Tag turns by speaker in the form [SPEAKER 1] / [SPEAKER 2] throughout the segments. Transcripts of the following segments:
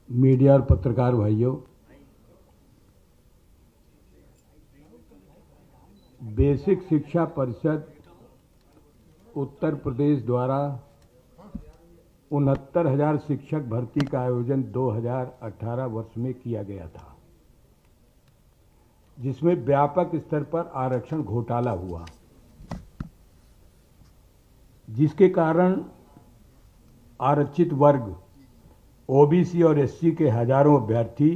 [SPEAKER 1] Media और पत्रकार भाइयों, बेसिक शिक्षा परिषद उत्तर प्रदेश द्वारा 69,000 शिक्षक भर्ती का आयोजन 2018 वर्ष में किया गया था, जिसमें व्यापक स्तर पर आरक्षण घोटाला हुआ, जिसके कारण आरक्षित वर्ग ओबीसी और एससी के हजारों अभ्यर्थी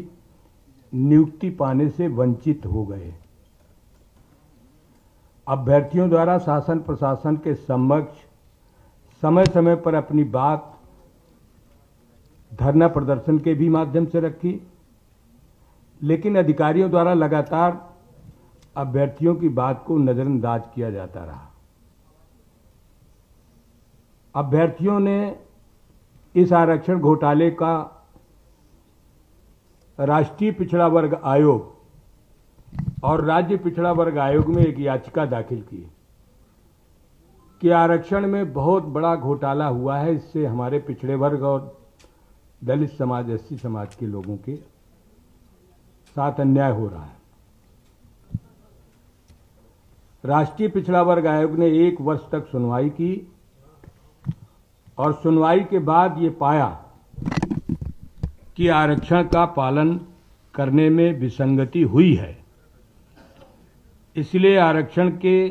[SPEAKER 1] नियुक्ति पाने से वंचित हो गए। अभ्यर्थियों द्वारा शासन प्रशासन के समक्ष समय समय पर अपनी बात धरना प्रदर्शन के भी माध्यम से रखी, लेकिन अधिकारियों द्वारा लगातार अभ्यर्थियों की बात को नजरअंदाज किया जाता रहा। अभ्यर्थियों ने इस आरक्षण घोटाले का राष्ट्रीय पिछड़ा वर्ग आयोग और राज्य पिछड़ा वर्ग आयोग में एक याचिका दाखिल की कि आरक्षण में बहुत बड़ा घोटाला हुआ है, इससे हमारे पिछड़े वर्ग और दलित समाज, एससी समाज के लोगों के साथ अन्याय हो रहा है। राष्ट्रीय पिछड़ा वर्ग आयोग ने 1 वर्ष तक सुनवाई की और सुनवाई के बाद ये पाया कि आरक्षण का पालन करने में विसंगति हुई है, इसलिए आरक्षण के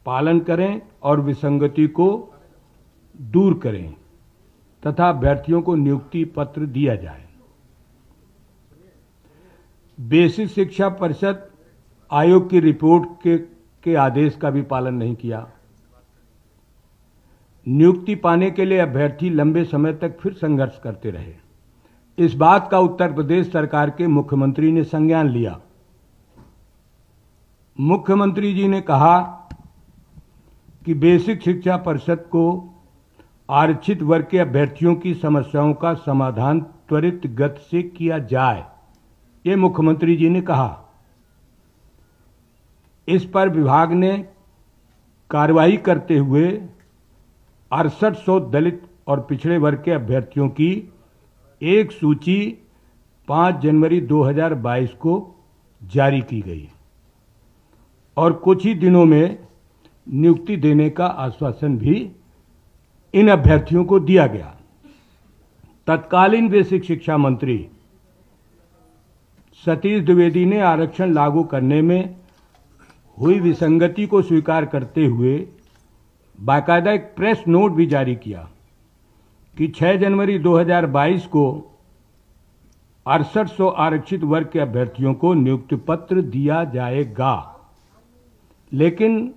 [SPEAKER 1] पालन करें और विसंगति को दूर करें तथा अभ्यर्थियों को नियुक्ति पत्र दिया जाए। बेसिक शिक्षा परिषद आयोग की रिपोर्ट के आदेश का भी पालन नहीं किया। नियुक्ति पाने के लिए अभ्यर्थी लंबे समय तक फिर संघर्ष करते रहे। इस बात का उत्तर प्रदेश सरकार के मुख्यमंत्री ने संज्ञान लिया। मुख्यमंत्री जी ने कहा कि बेसिक शिक्षा परिषद को आरक्षित वर्ग के अभ्यर्थियों की समस्याओं का समाधान त्वरित गति से किया जाए, ये मुख्यमंत्री जी ने कहा। इस पर विभाग ने कार्रवाई करते हुए 6800 दलित और पिछड़े वर्ग के अभ्यर्थियों की एक सूची 5 जनवरी 2022 को जारी की गई और कुछ ही दिनों में नियुक्ति देने का आश्वासन भी इन अभ्यर्थियों को दिया गया। तत्कालीन बेसिक शिक्षा मंत्री सतीश द्विवेदी ने आरक्षण लागू करने में हुई विसंगति को स्वीकार करते हुए बाकायदा एक प्रेस नोट भी जारी किया कि 6 जनवरी 2022 को 6800 आरक्षित वर्ग के अभ्यर्थियों को नियुक्ति पत्र दिया जाएगा, लेकिन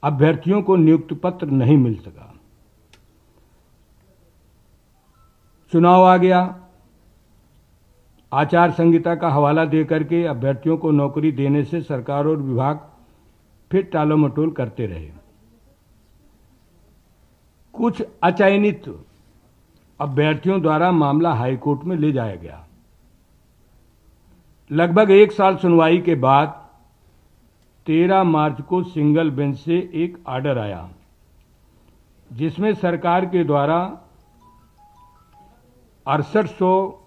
[SPEAKER 1] अभ्यर्थियों को नियुक्ति पत्र नहीं मिल सका। चुनाव आ गया। आचार संहिता का हवाला देकर के अभ्यर्थियों को नौकरी देने से सरकार और विभाग फिर टालोमटोल करते रहे। कुछ अचयनित अभ्यर्थियों द्वारा मामला हाईकोर्ट में ले जाया गया। लगभग 1 साल सुनवाई के बाद 13 मार्च को सिंगल बेंच से एक आर्डर आया, जिसमें सरकार के द्वारा 6800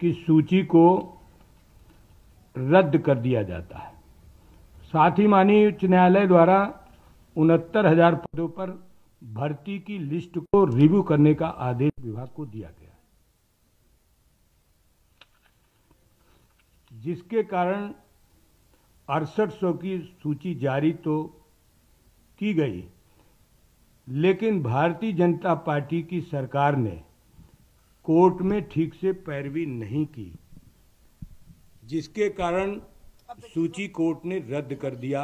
[SPEAKER 1] की सूची को रद्द कर दिया जाता है। साथ ही माननीय उच्च न्यायालय द्वारा 69,000 पदों पर भर्ती की लिस्ट को रिव्यू करने का आदेश विभाग को दिया गया, जिसके कारण 6800 की सूची जारी तो की गई, लेकिन भारतीय जनता पार्टी की सरकार ने कोर्ट में ठीक से पैरवी नहीं की, जिसके कारण सूची कोर्ट ने रद्द कर दिया।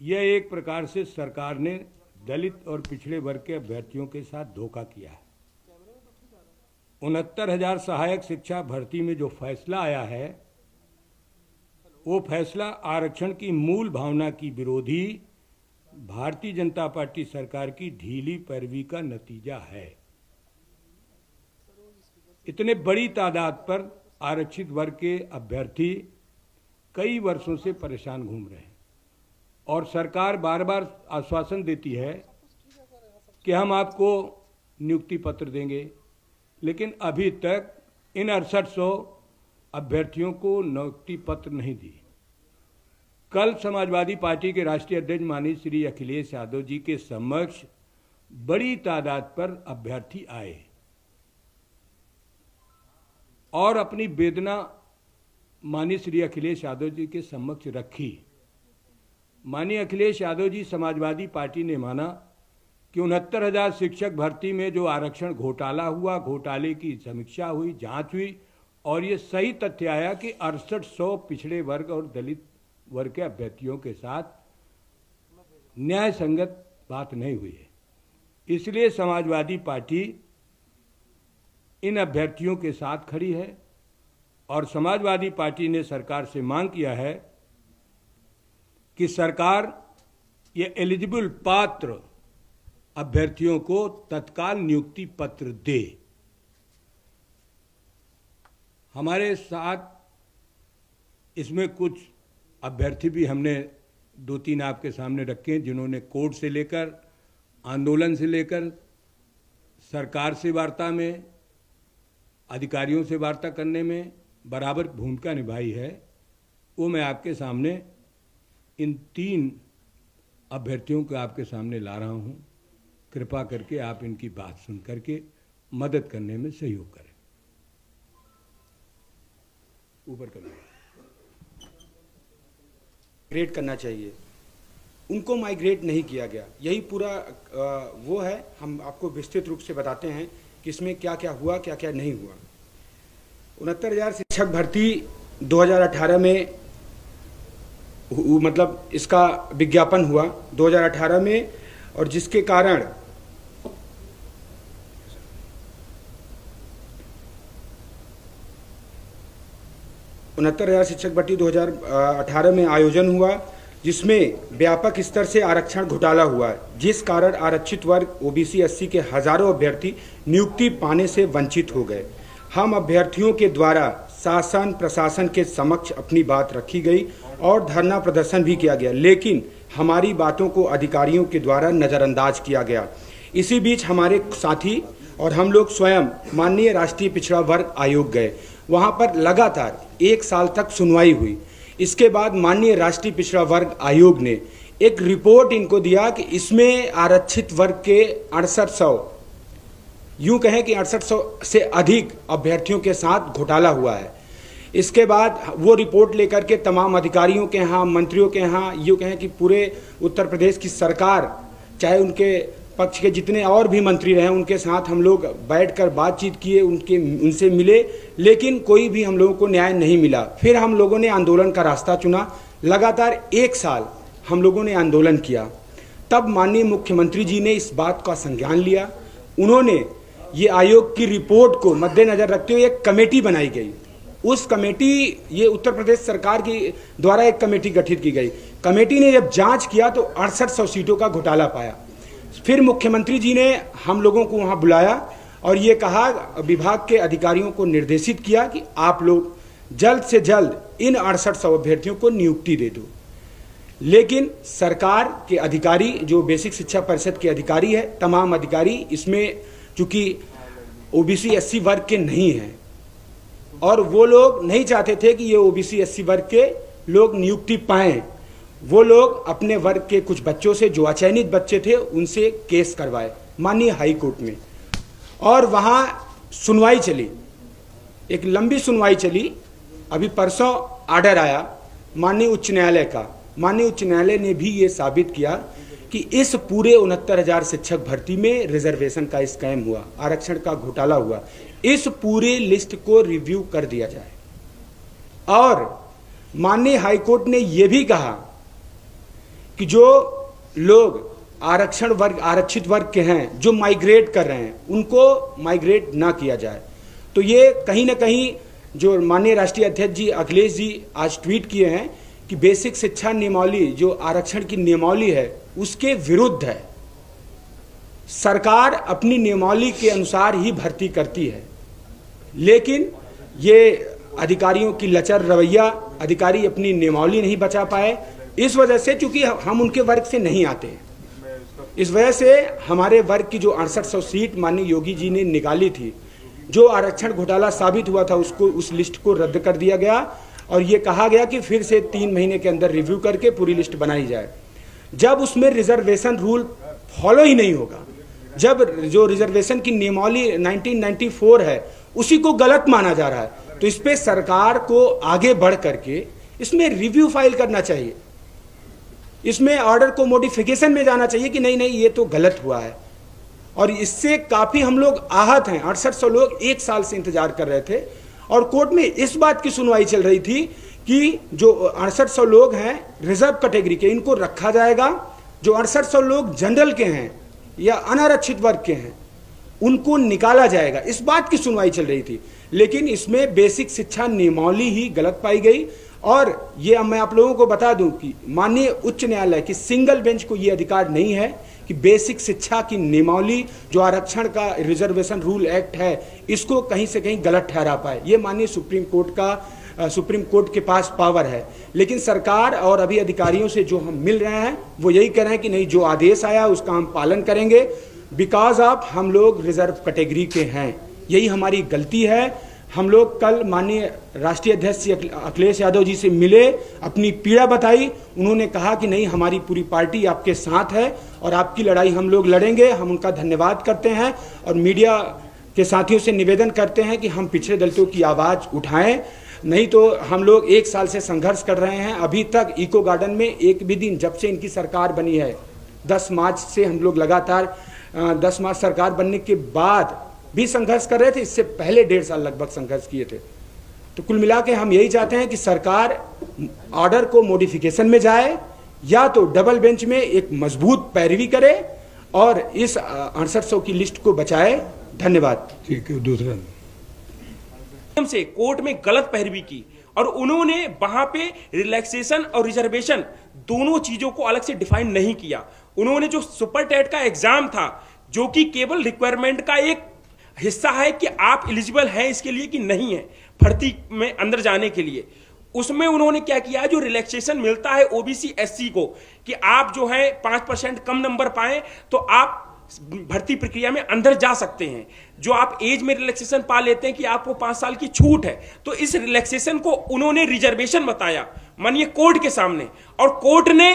[SPEAKER 1] यह एक प्रकार से सरकार ने दलित और पिछड़े वर्ग के अभ्यर्थियों के साथ धोखा किया है। 69,000 सहायक शिक्षा भर्ती में जो फैसला आया है, वो फैसला आरक्षण की मूल भावना की विरोधी भारतीय जनता पार्टी सरकार की ढीली पैरवी का नतीजा है। इतने बड़ी तादाद पर आरक्षित वर्ग के अभ्यर्थी कई वर्षों से परेशान घूम रहे हैं और सरकार बार बार आश्वासन देती है कि हम आपको नियुक्ति पत्र देंगे, लेकिन अभी तक इन 6800 अभ्यर्थियों को नियुक्ति पत्र नहीं दी। कल समाजवादी पार्टी के राष्ट्रीय अध्यक्ष माननीय श्री अखिलेश यादव जी के समक्ष बड़ी तादाद पर अभ्यर्थी आए और अपनी वेदना माननीय श्री अखिलेश यादव जी के समक्ष रखी। माननीय अखिलेश यादव जी समाजवादी पार्टी ने माना कि 69,000 शिक्षक भर्ती में जो आरक्षण घोटाला हुआ, घोटाले की समीक्षा हुई, जांच हुई और ये सही तथ्य आया कि 6800 पिछड़े वर्ग और दलित वर्ग के अभ्यर्थियों के साथ न्याय संगत बात नहीं हुई है। इसलिए समाजवादी पार्टी इन अभ्यर्थियों के साथ खड़ी है और समाजवादी पार्टी ने सरकार से मांग किया है कि सरकार ये एलिजिबल पात्र अभ्यर्थियों को तत्काल नियुक्ति पत्र दे। हमारे साथ इसमें कुछ अभ्यर्थी भी हमने 2-3 आपके सामने रखे हैं जिन्होंने कोर्ट से लेकर, आंदोलन से लेकर, सरकार से वार्ता में, अधिकारियों से वार्ता करने में बराबर भूमिका निभाई है। वो मैं आपके सामने इन 3 अभ्यर्थियों को आपके सामने ला रहा हूं। कृपा करके आप इनकी बात सुन करके मदद करने में सहयोग करें। ऊपर कर
[SPEAKER 2] माइग्रेट करना चाहिए, उनको माइग्रेट नहीं किया गया। यही पूरा वो है। हम आपको विस्तृत रूप से बताते हैं कि इसमें क्या क्या हुआ, क्या क्या नहीं हुआ। 69,000 शिक्षक भर्ती 2018 में मतलब इसका विज्ञापन हुआ 2018 में, और जिसके कारण 69,000 शिक्षक भर्ती 2018 में आयोजन हुआ, जिसमें व्यापक स्तर से आरक्षण घोटाला हुआ, जिस कारण आरक्षित वर्ग ओबीसी एससी के हजारों अभ्यर्थी नियुक्ति पाने से वंचित हो गए। हम अभ्यर्थियों के द्वारा शासन प्रशासन के समक्ष अपनी बात रखी गई और धरना प्रदर्शन भी किया गया, लेकिन हमारी बातों को अधिकारियों के द्वारा नज़रअंदाज किया गया। इसी बीच हमारे साथी और हम लोग स्वयं माननीय राष्ट्रीय पिछड़ा वर्ग आयोग गए। वहां पर लगातार 1 साल तक सुनवाई हुई। इसके बाद माननीय राष्ट्रीय पिछड़ा वर्ग आयोग ने एक रिपोर्ट इनको दिया कि इसमें आरक्षित वर्ग के 6800, यूं कहें कि 6800 से अधिक अभ्यर्थियों के साथ घोटाला हुआ है। इसके बाद वो रिपोर्ट लेकर के तमाम अधिकारियों के यहाँ, मंत्रियों के यहाँ, यूँ कहें कि पूरे उत्तर प्रदेश की सरकार, चाहे उनके पक्ष के जितने और भी मंत्री रहे, उनके साथ हम लोग बैठकर बातचीत किए, उनसे मिले, लेकिन कोई भी हम लोगों को न्याय नहीं मिला। फिर हम लोगों ने आंदोलन का रास्ता चुना। लगातार 1 साल हम लोगों ने आंदोलन किया। तब माननीय मुख्यमंत्री जी ने इस बात का संज्ञान लिया। उन्होंने ये आयोग की रिपोर्ट को मद्देनजर रखते हुए एक कमेटी बनाई गई। उस कमेटी, ये उत्तर प्रदेश सरकार की द्वारा एक कमेटी गठित की गई। कमेटी ने जब जांच किया तो 6800 सीटों का घोटाला पाया। फिर मुख्यमंत्री जी ने हम लोगों को वहां बुलाया और ये कहा, विभाग के अधिकारियों को निर्देशित किया कि आप लोग जल्द से जल्द इन 6800 अभ्यर्थियों को नियुक्ति दे दो। लेकिन सरकार के अधिकारी, जो बेसिक शिक्षा परिषद के अधिकारी है, तमाम अधिकारी इसमें चूंकि ओबीसी एससी वर्ग के नहीं हैं और वो लोग नहीं चाहते थे कि ये ओबीसी एससी वर्ग के लोग नियुक्ति पाएं। वो लोग अपने वर्ग के कुछ बच्चों से, जो अचयनित बच्चे थे, उनसे केस करवाए माननीय हाई कोर्ट में, और वहां सुनवाई चली, एक लंबी सुनवाई चली। अभी परसों आर्डर आया माननीय उच्च न्यायालय का। माननीय उच्च न्यायालय ने भी ये साबित किया कि इस पूरे 69,000 शिक्षक भर्ती में रिजर्वेशन का स्कैम हुआ, आरक्षण का घोटाला हुआ। इस पूरे लिस्ट को रिव्यू कर दिया जाए। और माननीय हाईकोर्ट ने यह भी कहा कि जो लोग आरक्षित वर्ग के हैं, जो माइग्रेट कर रहे हैं, उनको माइग्रेट ना किया जाए। तो ये कहीं ना कहीं जो माननीय राष्ट्रीय अध्यक्ष जी अखिलेश जी आज ट्वीट किए हैं कि बेसिक शिक्षा नियमावली, जो आरक्षण की नियमावली है, उसके विरुद्ध है। सरकार अपनी नियमावली के अनुसार ही भर्ती करती है, लेकिन ये अधिकारियों की लचर रवैया, अधिकारी अपनी नियमावली नहीं बचा पाए। इस वजह से, चूंकि हम उनके वर्ग से नहीं आते, इस वजह से हमारे वर्ग की जो 6800 सीट माननीय योगी जी ने निकाली थी, जो आरक्षण घोटाला साबित हुआ था उसको, उस लिस्ट को रद्द कर दिया गया और ये कहा गया कि फिर से 3 महीने के अंदर रिव्यू करके पूरी लिस्ट बनाई जाए। जब उसमें रिजर्वेशन रूल फॉलो ही नहीं होगा, जब जो रिजर्वेशन की नियमावली 1994 है उसी को गलत माना जा रहा है, तो इस पे सरकार को आगे बढ़ करके इसमें रिव्यू फाइल करना चाहिए, इसमें ऑर्डर को मॉडिफिकेशन में जाना चाहिए कि नहीं नहीं ये तो गलत हुआ है। और इससे काफी हम लोग आहत हैं। 6800 लोग 1 साल से इंतजार कर रहे थे और कोर्ट में इस बात की सुनवाई चल रही थी कि जो 6800 लोग हैं रिजर्व कैटेगरी के, इनको रखा जाएगा, जो 6800 लोग जनरल के हैं या अनारक्षित वर्ग के हैं उनको निकाला जाएगा, इस बात की सुनवाई चल रही थी। लेकिन इसमें बेसिक शिक्षा नियमावली ही गलत पाई गई। और ये मैं आप लोगों को बता दूं कि माननीय उच्च न्यायालय की सिंगल बेंच को ये अधिकार नहीं है कि बेसिक शिक्षा की नियमावली जो आरक्षण का रिजर्वेशन रूल एक्ट है इसको कहीं से कहीं गलत ठहरा पाए। ये माननीय सुप्रीम कोर्ट के पास पावर है। लेकिन सरकार और अभी अधिकारियों से जो हम मिल रहे हैं वो यही कह रहे हैं कि नहीं, जो आदेश आया उसका हम पालन करेंगे, बिकॉज ऑफ हम लोग रिजर्व कैटेगरी के हैं, यही हमारी गलती है। हम लोग कल माननीय राष्ट्रीय अध्यक्ष अखिलेश यादव जी से मिले, अपनी पीड़ा बताई, उन्होंने कहा कि नहीं हमारी पूरी पार्टी आपके साथ है और आपकी लड़ाई हम लोग लड़ेंगे। हम उनका धन्यवाद करते हैं और मीडिया के साथियों से निवेदन करते हैं कि हम पिछड़े दलितों की आवाज़ उठाएं, नहीं तो हम लोग 1 साल से संघर्ष कर रहे हैं। अभी तक इको गार्डन में एक भी दिन, जब से इनकी सरकार बनी है 10 मार्च से हम लोग लगातार 10 मार्च सरकार बनने के बाद भी संघर्ष कर रहे थे, इससे पहले 1.5 साल लगभग संघर्ष किए थे। तो कुल मिला के हम यही चाहते हैं कि सरकार ऑर्डर को मॉडिफिकेशन में जाए या तो डबल बेंच में एक मजबूत पैरवी करे और इस 6800 की लिस्ट को बचाए। धन्यवाद।
[SPEAKER 1] ठीक है। दूसरा
[SPEAKER 3] से कोर्ट में गलत पैरवी की और उन्होंने वहां पे रिलैक्सेशन और रिजर्वेशन दोनों चीजों को अलग से डिफाइन नहीं किया। उन्होंने जो सुपर टेट का एग्जाम था जो कि केवल रिक्वायरमेंट का एक हिस्सा है कि आप एलिजिबल हैं इसके लिए कि नहीं है भर्ती में अंदर जाने के लिए, उसमें उन्होंने क्या किया, जो रिलैक्सेशन मिलता है ओबीसी एससी को कि आप जो है 5% कम नंबर पाएं तो आप भर्ती प्रक्रिया में अंदर जा सकते हैं। जो आप एज में रिलैक्सेशन पा लेते हैं कि आपको 5 साल की छूट है, तो इस रिलैक्सेशन को उन्होंने रिजर्वेशन बताया मानिए कोर्ट के सामने। और कोर्ट ने,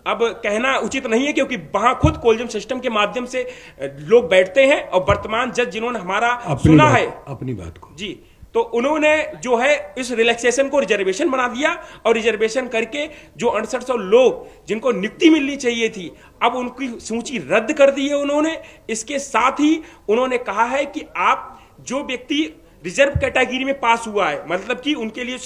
[SPEAKER 3] अब कहना उचित नहीं है क्योंकि वहां खुद कोलिजियम सिस्टम के माध्यम से लोग बैठते हैं और वर्तमान जज जिन्होंने हमारा सुना है
[SPEAKER 1] अपनी बात को
[SPEAKER 3] जी, तो उन्होंने जो है इस रिलैक्सेशन को रिजर्वेशन बना दिया और रिजर्वेशन करके जो 6800 लोग जिनको नियुक्ति मिलनी चाहिए थी अब उनकी सूची रद्द कर दी है उन्होंने। इसके साथ ही उन्होंने कहा है कि आप जो व्यक्ति रिजर्व कैटेगरी में पास हुआ है, मतलब कि उनके लिए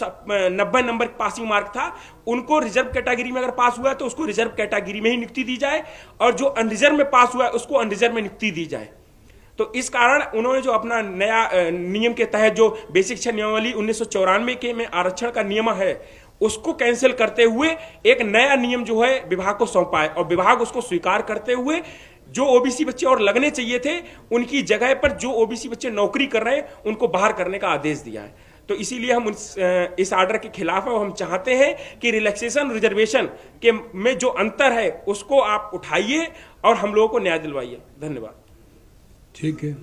[SPEAKER 3] 90 नंबर पासिंग मार्क था, उनको रिजर्व कैटेगरी में अगर पास हुआ है तो उसको रिजर्व कैटेगरी में ही नियुक्ति दी जाए और जो अनरिजर्व में पास हुआ है उसको अनरिजर्व में नियुक्ति दी जाए। तो इस कारण उन्होंने जो अपना नया नियम के तहत जो बेसिक शिक्षा नियमावली 1994 के में आरक्षण का नियम है उसको कैंसिल करते हुए एक नया नियम जो है विभाग को सौंपा है और विभाग उसको स्वीकार करते हुए जो ओबीसी बच्चे और लगने चाहिए थे उनकी जगह पर जो ओबीसी बच्चे नौकरी कर रहे हैं उनको बाहर करने का आदेश दिया है। तो इसीलिए हम इस आर्डर के खिलाफ है और हम चाहते हैं कि रिलैक्सेशन रिजर्वेशन के में जो अंतर है उसको आप उठाइए और हम लोगों को न्याय दिलवाइए। धन्यवाद।
[SPEAKER 1] ठीक है,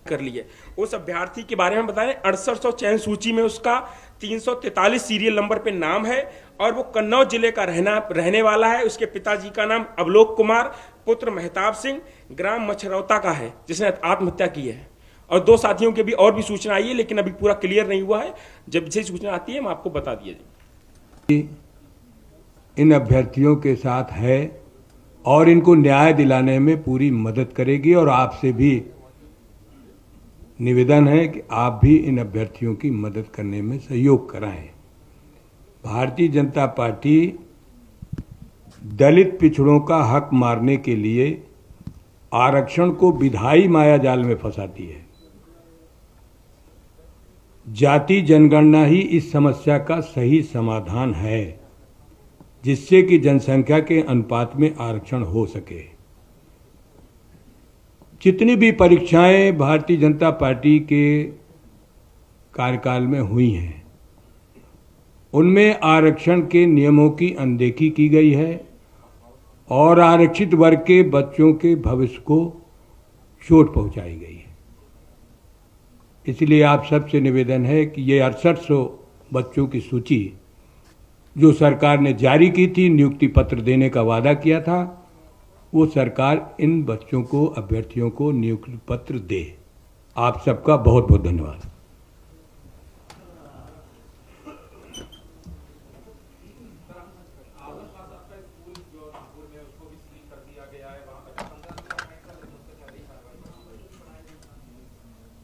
[SPEAKER 3] कर लिए। उस अभ्यर्थी के बारे में बताएं, 6800 चयन सूची में उसका 343 सीरियल नंबर पे नाम है और वो कन्नौज जिले का रहने वाला है। उसके पिताजी का नाम अवलोक कुमार, पुत्र महताब सिंह, ग्राम मछरौता का है, जिसने आत्महत्या की है। और 2 साथियों के भी और भी सूचना आई है लेकिन अभी पूरा क्लियर नहीं हुआ है। जब से सूचना आती है हम आपको बता दिया जाए।
[SPEAKER 1] इन अभ्यर्थियों के साथ है और इनको न्याय दिलाने में पूरी मदद करेगी और आपसे भी निवेदन है कि आप भी इन अभ्यर्थियों की मदद करने में सहयोग कराएं। भारतीय जनता पार्टी दलित पिछड़ों का हक मारने के लिए आरक्षण को विधायी मायाजाल में फंसाती है। जाति जनगणना ही इस समस्या का सही समाधान है जिससे कि जनसंख्या के अनुपात में आरक्षण हो सके। जितनी भी परीक्षाएं भारतीय जनता पार्टी के कार्यकाल में हुई हैं उनमें आरक्षण के नियमों की अनदेखी की गई है और आरक्षित वर्ग के बच्चों के भविष्य को चोट पहुंचाई गई है। इसलिए आप सबसे निवेदन है कि ये 6800 बच्चों की सूची जो सरकार ने जारी की थी, नियुक्ति पत्र देने का वादा किया था, वो सरकार इन बच्चों को, अभ्यर्थियों को नियुक्ति पत्र दे। आप सबका बहुत बहुत धन्यवाद।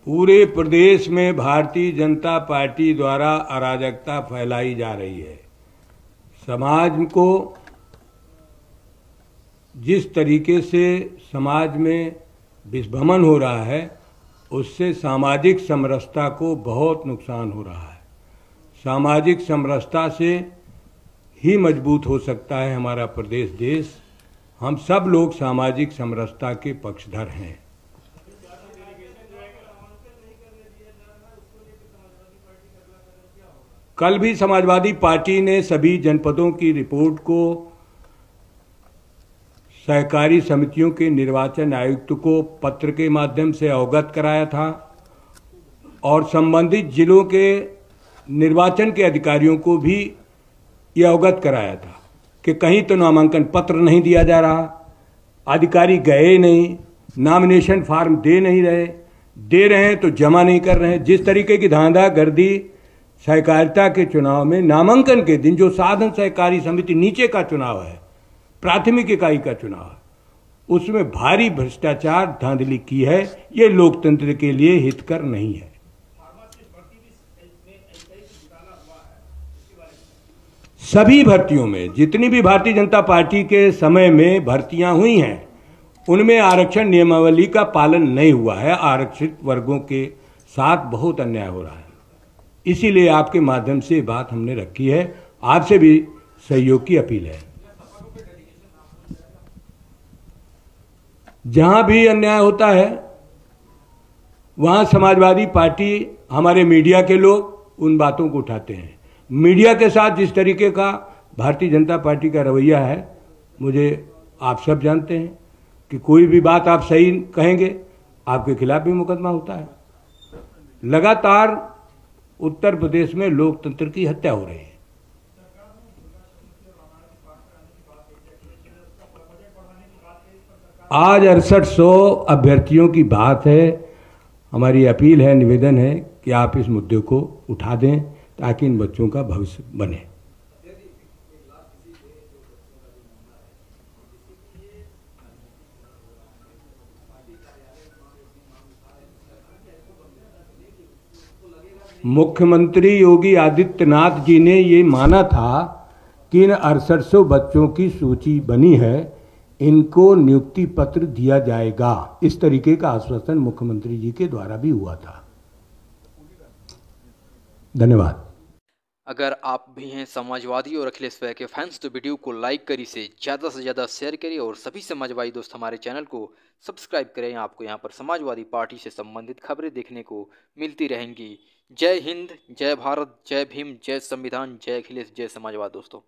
[SPEAKER 1] पूरे प्रदेश में भारतीय जनता पार्टी द्वारा अराजकता फैलाई जा रही है। समाज को जिस तरीके से समाज में विस्भमन हो रहा है, उससे सामाजिक समरसता को बहुत नुकसान हो रहा है। सामाजिक समरसता से ही मजबूत हो सकता है हमारा प्रदेश, देश। हम सब लोग सामाजिक समरसता के पक्षधर हैं। कल भी समाजवादी पार्टी ने सभी जनपदों की रिपोर्ट को सहकारी समितियों के निर्वाचन आयुक्त को पत्र के माध्यम से अवगत कराया था और संबंधित जिलों के निर्वाचन के अधिकारियों को भी यह अवगत कराया था कि कहीं तो नामांकन पत्र नहीं दिया जा रहा, अधिकारी गए नहीं, नॉमिनेशन फार्म दे नहीं रहे, दे रहे हैं तो जमा नहीं कर रहे हैं। जिस तरीके की धांधागर्दी सहकारिता के चुनाव में नामांकन के दिन, जो साधन सहकारी समिति नीचे का चुनाव है, प्राथमिक इकाई का चुनाव है, उसमें भारी भ्रष्टाचार धांधली की है। ये लोकतंत्र के लिए हितकर नहीं है। सभी भर्तियों में, जितनी भी भारतीय जनता पार्टी के समय में भर्तियां हुई हैं, उनमें आरक्षण नियमावली का पालन नहीं हुआ है। आरक्षित वर्गों के साथ बहुत अन्याय हो रहा है। इसीलिए आपके माध्यम से बात हमने रखी है। आपसे भी सहयोग की अपील है। जहां भी अन्याय होता है वहां समाजवादी पार्टी, हमारे मीडिया के लोग उन बातों को उठाते हैं। मीडिया के साथ जिस तरीके का भारतीय जनता पार्टी का रवैया है, मुझे आप सब जानते हैं कि कोई भी बात आप सही कहेंगे, आपके खिलाफ भी मुकदमा होता है। लगातार उत्तर प्रदेश में लोकतंत्र की हत्या हो रही है। आज 6800 अभ्यर्थियों की बात है। हमारी अपील है, निवेदन है कि आप इस मुद्दे को उठा दें ताकि इन बच्चों का भविष्य बने। मुख्यमंत्री योगी आदित्यनाथ जी ने ये माना था कि इन 6800 बच्चों की सूची बनी है, इनको नियुक्ति पत्र दिया जाएगा। इस तरीके का आश्वासन मुख्यमंत्री जी के द्वारा भी हुआ था। धन्यवाद।
[SPEAKER 4] अगर आप भी हैं समाजवादी और अखिलेश भाई के फैंस तो वीडियो को लाइक करिए, से ज़्यादा शेयर करिए और सभी समाजवादी दोस्त हमारे चैनल को सब्सक्राइब करें। आपको यहाँ पर समाजवादी पार्टी से संबंधित खबरें देखने को मिलती रहेंगी। जय हिंद, जय भारत, जय भीम, जय संविधान, जय अखिलेश, जय समाजवाद दोस्तों।